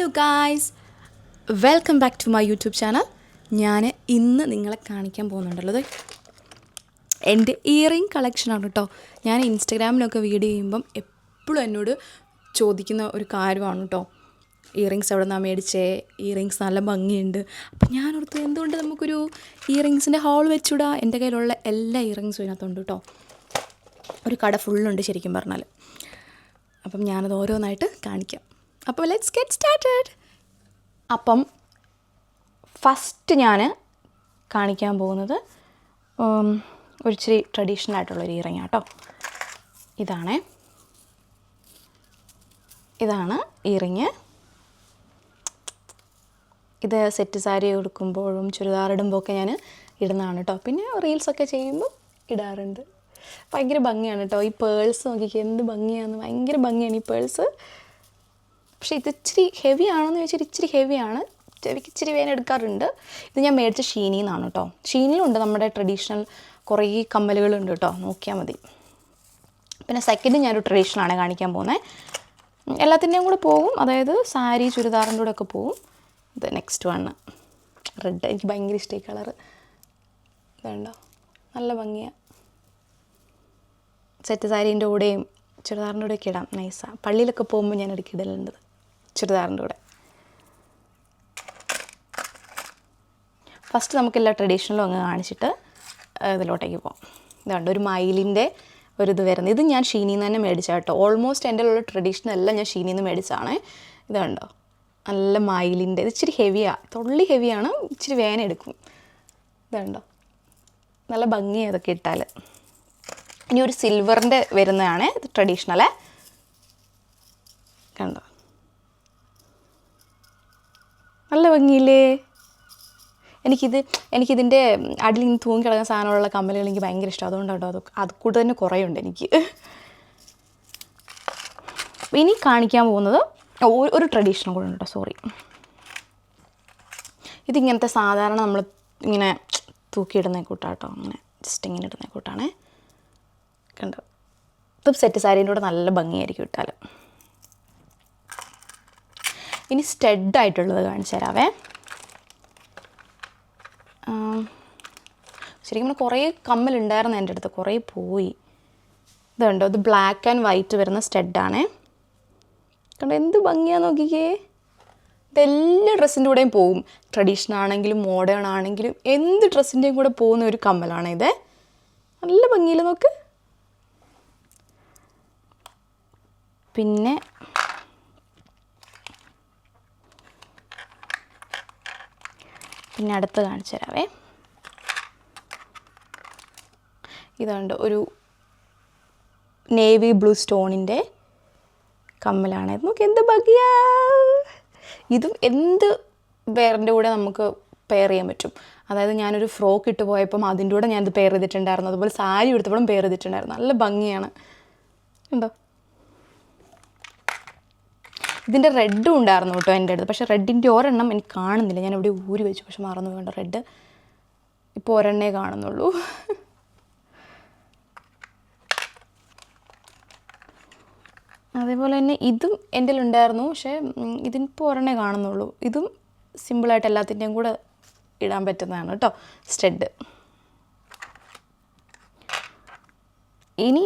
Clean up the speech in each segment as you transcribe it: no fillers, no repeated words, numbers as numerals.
Hello guys, welcome back to my YouTube channel. ഞാൻ ഇന്ന് നിങ്ങളെ കാണിക്കാൻ പോകുന്നുണ്ടല്ലോ എൻ്റെ ഇയറിംഗ് കളക്ഷനാണ് കേട്ടോ. ഞാൻ ഇൻസ്റ്റഗ്രാമിലൊക്കെ വീഡിയോ ചെയ്യുമ്പം എപ്പോഴും എന്നോട് ചോദിക്കുന്ന ഒരു കാര്യമാണ് കേട്ടോ, ഇയറിങ്സ് എവിടെ നിന്നാണ് മേടിച്ചേ, ഇയറിങ്സ് നല്ല ഭംഗിയുണ്ട്. അപ്പം ഞാനോർത്ത് എന്തുകൊണ്ട് നമുക്കൊരു ഇയറിങ്സിൻ്റെ ഹോൾ വെച്ചൂടാ. എൻ്റെ കയ്യിലുള്ള എല്ലാ ഇയറിങ്സും ഇതിനകത്തുണ്ട് കേട്ടോ. ഒരു കട ഫുള്ളുണ്ട് ശരിക്കും പറഞ്ഞാൽ. അപ്പം ഞാനത് ഓരോന്നായിട്ട് കാണിക്കാം. അപ്പോൾ ലെറ്റ്സ് ഗെറ്റ് സ്റ്റാർട്ടഡ്. അപ്പം ഫസ്റ്റ് ഞാൻ കാണിക്കാൻ പോകുന്നത് ഒരു ഇച്ചിരി ട്രഡീഷണൽ ആയിട്ടുള്ളൊരു ഇയറിംഗ് കേട്ടോ. ഇതാണ് ഇയറിംഗ്. ഇത് സെറ്റ് സാരി ഉടുക്കുമ്പോഴും ചുരിദാറിടുമ്പോൾ ഒക്കെ ഞാൻ ഇടുന്നതാണ് കേട്ടോ. പിന്നെ റീൽസൊക്കെ ചെയ്യുമ്പോൾ ഇടാറുണ്ട്. ഭയങ്കര ഭംഗിയാണ് കേട്ടോ. ഈ പേൾസ് നോക്കിക്കുക, എന്ത് ഭംഗിയാണ്, ഭയങ്കര ഭംഗിയാണ് ഈ പേൾസ്. പക്ഷേ ഇത് ഇച്ചിരി ഹെവി ആണെന്ന് ചോദിച്ചാൽ ഇച്ചിരി ഹെവിയാണ്, ചെവിക്ക് ഇച്ചിരി വേദന എടുക്കാറുണ്ട്. ഇത് ഞാൻ മേടിച്ച ഷീനിയിൽ നിന്നാണ് കേട്ടോ. ഷീനിലുണ്ട് നമ്മുടെ ട്രഡീഷണൽ കുറേ കമ്മലുകളുണ്ട് കേട്ടോ, നോക്കിയാൽ മതി. പിന്നെ സെക്കൻഡ് ഞാനൊരു ട്രഡീഷണലാണ് കാണിക്കാൻ പോകുന്നത്. എല്ലാത്തിൻ്റെയും കൂടെ പോകും, അതായത് സാരി ചുരിദാറിൻ്റെ കൂടെ ഒക്കെ പോകും. ഇത് നെക്സ്റ്റ് വണ്ണ് റെഡ്. എനിക്ക് ഭയങ്കര ഇഷ്ടമായി കളറ്. ഇതുണ്ടോ, നല്ല ഭംഗിയാണ്. സെറ്റ് സാരീൻ്റെ കൂടെയും ചുരിദാറിൻ്റെ കൂടെയൊക്കെ ഇടാം, നൈസാണ്. പള്ളിയിലൊക്കെ പോകുമ്പോൾ ഞാൻ ഇടയ്ക്ക് ഇടലുണ്ട് ചുരിദാറിൻ്റെ കൂടെ. ഫസ്റ്റ് നമുക്കെല്ലാ ട്രഡീഷണലും അങ്ങ് കാണിച്ചിട്ട് ഇതിലോട്ടേക്ക് പോകാം. ഇതുണ്ട് ഒരു മയിലിൻ്റെ ഒരിത് വരുന്നത്. ഇത് ഞാൻ ഷീനിയിൽ നിന്ന് തന്നെ മേടിച്ചാൽ കേട്ടോ. ഓൾമോസ്റ്റ് എൻ്റെ ഉള്ള ട്രഡീഷണൽ എല്ലാം ഞാൻ ഷീനിയിൽ നിന്ന് മേടിച്ചതാണ്. ഇതുണ്ടോ, നല്ല മയിലിൻ്റെ. ഇത് ഇച്ചിരി ഹെവിയാണ്, തൊള്ളി ഹെവിയാണ്, ഇച്ചിരി വേന എടുക്കും. ഇതുണ്ടോ, നല്ല ഭംഗിയാണ് ഇതൊക്കെ ഇട്ടാൽ. ഇനി ഒരു സിൽവറിൻ്റെ വരുന്നതാണ് ഇത്, ട്രഡീഷണലേ. കണ്ടോ, നല്ല ഭംഗിയില്ലേ. എനിക്കിതിൻ്റെ അടിയിൽ നിന്ന് തൂങ്ങിക്കിടക്കുന്ന സാധനമുള്ള കമ്മലുകൾ എനിക്ക് ഭയങ്കര ഇഷ്ടം. അതുകൊണ്ടാണ് കേട്ടോ, അത് കൂടെ തന്നെ കുറേ ഉണ്ട് എനിക്ക്. ഇനി കാണിക്കാൻ പോകുന്നത് ഒരു ട്രഡീഷണൽ കൂടെ ഉണ്ട് കേട്ടോ, സോറി. ഇതിങ്ങനത്തെ സാധാരണ നമ്മൾ ഇങ്ങനെ തൂക്കിയിടുന്ന കൂട്ടാട്ടോ, അങ്ങനെ ജസ്റ്റ് ഇങ്ങനെ ഇടുന്ന കൂട്ടാണേ. കണ്ടോ, ഇത് സെറ്റ് സാരീൻ്റെ കൂടെ നല്ല ഭംഗിയായിരിക്കും ഇട്ടാൽ. ഇനി സ്റ്റഡായിട്ടുള്ളത് കാണിച്ചു തരാവേ. ശരിക്കും പറഞ്ഞാൽ കുറേ കമ്മലുണ്ടായിരുന്നു എൻ്റെ അടുത്ത്, കുറേ പോയി. ഇതുണ്ടോ, ഇത് ബ്ലാക്ക് ആൻഡ് വൈറ്റ് വരുന്ന സ്റ്റഡാണേ. കണ്ടോ, എന്ത് ഭംഗിയാന്ന് നോക്കിക്കേ. ഇതെല്ലാ ഡ്രസ്സിൻ്റെ കൂടെയും പോകും, ട്രഡീഷണൽ ആണെങ്കിലും മോഡേൺ ആണെങ്കിലും എന്ത് ഡ്രസ്സിൻ്റെയും കൂടെ പോകുന്ന ഒരു കമ്മലാണ് ഇത്. നല്ല ഭംഗിയില്ല നോക്ക്. പിന്നെ അടുത്ത് കാണിച്ചു തരാവേ. ഇതുണ്ട് ഒരു നേവി ബ്ലൂ സ്റ്റോണിൻ്റെ കമ്മലാണ്. ഇത് നോക്കി എന്ത് ഭംഗിയാ. ഇതും എന്ത് വേറിൻ്റെ കൂടെ നമുക്ക് പെയർ ചെയ്യാൻ പറ്റും. അതായത് ഞാനൊരു ഫ്രോക്ക് ഇട്ട് പോയപ്പം അതിൻ്റെ കൂടെ ഞാനിത് പെയർ ചെയ്തിട്ടുണ്ടായിരുന്നു. അതുപോലെ സാരി എടുത്തപ്പോഴും പെയർ ചെയ്തിട്ടുണ്ടായിരുന്നു. നല്ല ഭംഗിയാണ്. ഉണ്ടോ, ഇതിൻ്റെ റെഡും ഉണ്ടായിരുന്നു കേട്ടോ എൻ്റെ അടുത്ത്. പക്ഷേ റെഡിൻ്റെ ഒരെണ്ണം എനിക്ക് കാണുന്നില്ല, ഞാൻ ഇവിടെ ഊരി വെച്ചു. പക്ഷെ മറന്നു വേണ്ട, റെഡ് ഇപ്പോൾ ഒരെണ്ണേ കാണുന്നുള്ളൂ. അതേപോലെ തന്നെ ഇതും എൻ്റെ ഉണ്ടായിരുന്നു, പക്ഷേ ഇതിനിപ്പോൾ ഒരെണ്ണേ കാണുന്നുള്ളൂ. ഇതും സിമ്പിളായിട്ട് എല്ലാത്തിൻ്റെയും കൂടെ ഇടാൻ പറ്റുന്നതാണ് കേട്ടോ, സ്റ്റഡ്. ഇനി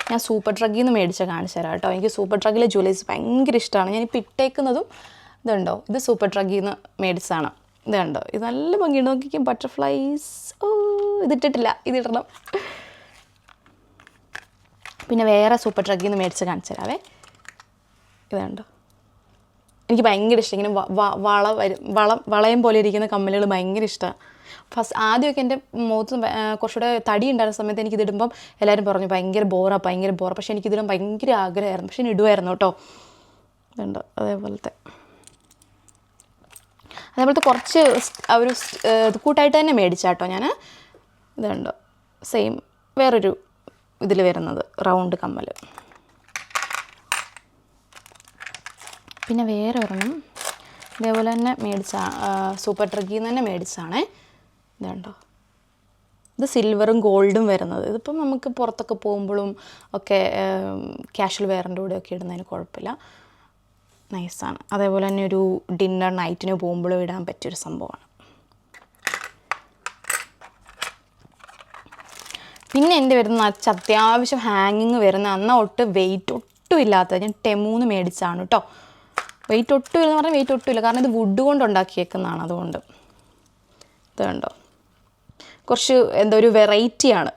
ഞാൻ സൂപ്പർ ഡ്രഗിൽ നിന്ന് മേടിച്ച കാണിച്ചു തരാം കേട്ടോ. എനിക്ക് സൂപ്പർ ഡ്രഗിലെ ജ്വല്ലേഴ്സ് ഭയങ്കര ഇഷ്ടമാണ്. ഞാനിപ്പോൾ ഇട്ടേക്കുന്നതും ഇതുണ്ടോ, ഇത് സൂപ്പർ ഡ്രഗിൽ നിന്ന് മേടിച്ചതാണ്. ഇതുണ്ടോ, ഇത് നല്ല ഭംഗിയുണ്ട് നോക്കിക്കും, ബട്ടർഫ്ലൈസ്. ഓ, ഇതിട്ടിട്ടില്ല, ഇതിടണം. പിന്നെ വേറെ സൂപ്പർ ഡ്രഗിൽ നിന്ന് മേടിച്ച് കാണിച്ചു തരാവേ. ഇതുണ്ടോ, എനിക്ക് ഭയങ്കര ഇഷ്ടം. ഇങ്ങനെ വളയം പോലെ ഇരിക്കുന്ന കമ്മലുകൾ ഭയങ്കര ഇഷ്ടമാണ്. ആദ്യമൊക്കെ എൻ്റെ മുഖത്ത് കുറച്ചുകൂടെ തടി ഉണ്ടായിരുന്ന സമയത്ത് എനിക്കിതിടുമ്പം എല്ലാവരും പറഞ്ഞു ഭയങ്കര ബോറാണ്. പക്ഷേ എനിക്കിതിടാൻ ഭയങ്കര ആഗ്രഹമായിരുന്നു. പക്ഷേ ഇടുമായിരുന്നു കേട്ടോ. ഇതുണ്ടോ, അതേപോലത്തെ കുറച്ച് ഒരു കൂട്ടായിട്ട് തന്നെ മേടിച്ചാട്ടോ ഞാൻ. ഇതുണ്ടോ, സെയിം വേറൊരു ഇതിൽ വരുന്നത് റൗണ്ട് കമ്മൽ. പിന്നെ വേറെ ഒരെണ്ണം ഇതേപോലെ തന്നെ സൂപ്പർ ഡ്രഗിൽ നിന്ന് തന്നെ മേടിച്ചതാണേ. ഇതുണ്ടോ, ഇത് സിൽവറും ഗോൾഡും വരുന്നത്. ഇതിപ്പം നമുക്ക് പുറത്തൊക്കെ പോകുമ്പോഴും ഒക്കെ ക്യാഷ്വൽ വെയറിൻ്റെ കൂടെയൊക്കെ ഇടുന്നതിന് കുഴപ്പമില്ല. നൈസാണ്. അതേപോലെ തന്നെ ഒരു ഡിന്നർ നൈറ്റിന് പോകുമ്പോഴും ഇടാൻ പറ്റിയൊരു സംഭവമാണ്. പിന്നെ എൻ്റെ വരുന്ന അത്യാവശ്യം ഹാങ്ങിങ് വരുന്ന ഒട്ട് വെയിറ്റ് ഒട്ടും ഇല്ലാത്തത് ഞാൻ ടെമൂന്ന് മേടിച്ചാണ് കേട്ടോ. വെയിറ്റ് ഒട്ടും ഇല്ലെന്ന് പറഞ്ഞാൽ വെയിറ്റ് ഒട്ടും ഇല്ല, കാരണം ഇത് വുഡ് കൊണ്ട് ഉണ്ടാക്കിയേക്കുന്നതാണ്. അതുകൊണ്ട് ഇത് കണ്ടോ, കുറച്ച് എന്താ ഒരു വെറൈറ്റിയാണ്,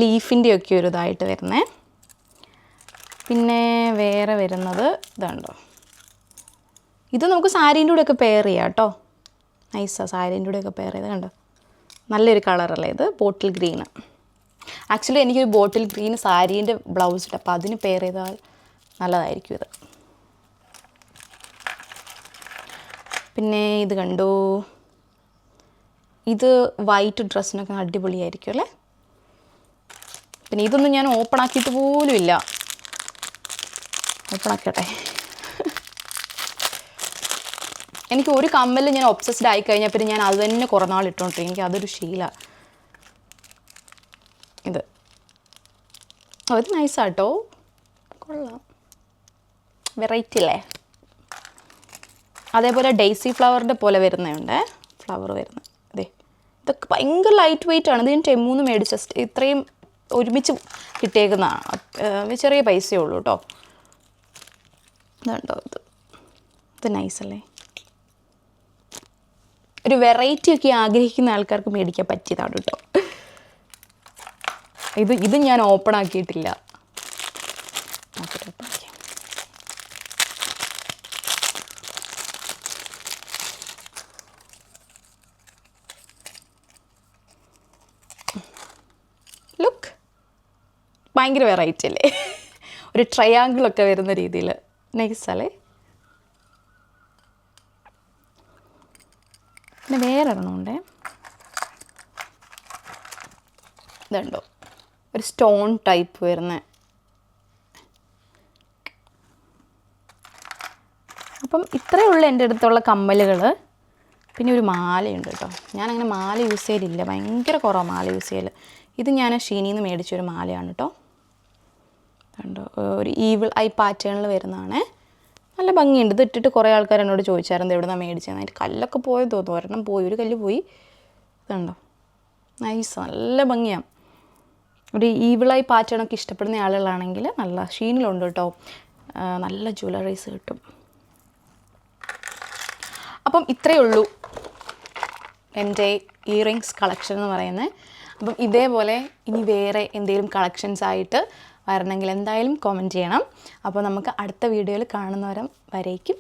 ലീഫിൻ്റെയൊക്കെ ഒരു ഇതായിട്ട് വരുന്നേ. പിന്നെ വേറെ വരുന്നത് ഇതുണ്ടോ, ഇത് നമുക്ക് സാരീൻ്റെ കൂടെയൊക്കെ പെയർ ചെയ്യാം കേട്ടോ. നൈസാണ്, സാരീൻ്റെ കൂടെയൊക്കെ പെയർ ചെയ്ത്. കണ്ടോ നല്ലൊരു കളറല്ലേ ഇത്, ബോട്ടിൽ ഗ്രീന്. ആക്ച്വലി എനിക്കൊരു ബോട്ടിൽ ഗ്രീൻ സാരീൻ്റെ ബ്ലൗസ് ഇട്ട്, അപ്പോൾ അതിന് പെയർ ചെയ്താൽ നല്ലതായിരിക്കും ഇത്. പിന്നെ ഇത് കണ്ടോ, ഇത് വൈറ്റ് ഡ്രസ്സിനൊക്കെ അടിപൊളിയായിരിക്കും അല്ലേ. പിന്നെ ഇതൊന്നും ഞാൻ ഓപ്പൺ ആക്കിയിട്ട് പോലും ഇല്ല. ഓപ്പൺ ആക്കട്ടെ. എനിക്ക് ഒരു കമ്മൽ ഞാൻ ഒബ്സസ്ഡ് ആയിക്കഴിഞ്ഞാൽ പിന്നെ ഞാൻ അത് തന്നെ കുറേ നാൾ ഇട്ടുകൊണ്ടിരിക്കും. എനിക്ക് അതൊരു ശീലമാണ്. ഇത് അത് നൈസാട്ടോ, കൊള്ളാം, വെറൈറ്റി അല്ലേ. അതേപോലെ ഡെയ്സി ഫ്ലവറിൻ്റെ പോലെ വരുന്നുണ്ട്, ഫ്ലവർ വരുന്നത്. അതെ, ഇതൊക്കെ ഭയങ്കര ലൈറ്റ് വെയിറ്റ് ആണ്. ഇത് ഞാൻ ടെമൂന്ന് മേടിച്ച, ഇത്രയും ഒരുമിച്ച് കിട്ടിയേക്കുന്നതാണ്. ചെറിയ പൈസയേ ഉള്ളൂ കേട്ടോ. ഇതുണ്ടോ, ഇത് നൈസല്ലേ. ഒരു വെറൈറ്റി ഒക്കെ ആഗ്രഹിക്കുന്ന ആൾക്കാർക്ക് മേടിക്കാൻ പറ്റിയതാണ് കേട്ടോ. ഇത് ഞാൻ ഓപ്പൺ ആക്കിയിട്ടില്ല. ലുക്ക് ഭയങ്കര വെറൈറ്റി അല്ലേ, ഒരു ട്രയാങ്കിളൊക്കെ വരുന്ന രീതിയിൽ. നൈസല്ലേ. പിന്നെ വേറെ ഒരെണ്ണമുണ്ടേ, ഇതുണ്ടോ, ഒരു സ്റ്റോൺ ടൈപ്പ് വരുന്ന. അപ്പം ഇത്രയേ ഉള്ളൂ എൻ്റെ അടുത്തുള്ള കമ്മലുകൾ. പിന്നെ ഒരു മാലയുണ്ട് കേട്ടോ. ഞാനങ്ങനെ മാല യൂസ് ചെയ്യലില്ല, ഭയങ്കര കുറവാണ് മാല യൂസ് ചെയ്യൽ. ഇത് ഞാൻ ഷീനിയിൽ നിന്ന് മേടിച്ചൊരു മാലയാണ് കേട്ടോ. കണ്ടോ, ഒരു ഈവിൾ ഐ പാറ്റേണിൽ വരുന്നതാണ്. നല്ല ഭംഗിയുണ്ട്. ഇത് ഇട്ടിട്ട് കുറേ ആൾക്കാർ എന്നോട് ചോദിച്ചായിരുന്നു എവിടെ നിന്നാണ് മേടിച്ചതെന്ന്. അതിൻ്റെ കല്ലൊക്കെ പോയത് തോന്നുന്നു, ഒരെണ്ണം പോയി, ഒരു കല്ല് പോയി. ഇതുണ്ടോ, നൈസ്, നല്ല ഭംഗിയാണ്. ഒരു ഈവിളായി പാറ്റേണൊക്കെ ഇഷ്ടപ്പെടുന്ന ആളുകളാണെങ്കിൽ നല്ല ഷീനിലുണ്ട് കേട്ടോ, നല്ല ജ്വല്ലറീസ് കിട്ടും. അപ്പം ഇത്രയേ ഉള്ളൂ എൻ്റെ ഇയറിങ്സ് കളക്ഷൻ എന്ന് പറയുന്നത്. അപ്പം ഇതേപോലെ ഇനി വേറെ എന്തെങ്കിലും കളക്ഷൻസ് ആയിട്ട് വരണമെങ്കിൽ എന്തായാലും കമൻറ്റ് ചെയ്യണം. അപ്പോൾ നമുക്ക് അടുത്ത വീഡിയോയിൽ കാണുന്നവരേക്കും